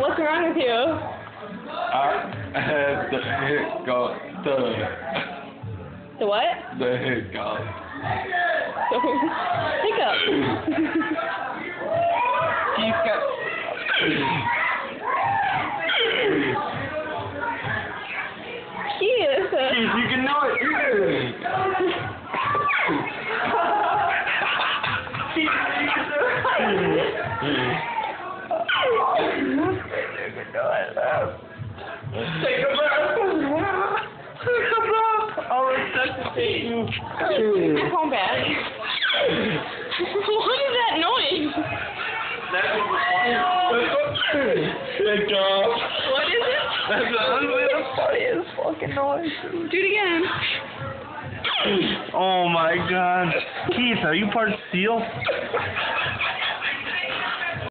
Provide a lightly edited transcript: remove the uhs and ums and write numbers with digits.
What's wrong with you? I had the hiccups. The what? The hiccups. Hiccups. He's got... Keith. Keith, you can do it. Take a breath. Take a breath. I'll resuscitate you. Come back. What is that noise? Hiccup. What is it? That's the funniest fucking noise. Do it again. Oh my god. Keith, are you part seal?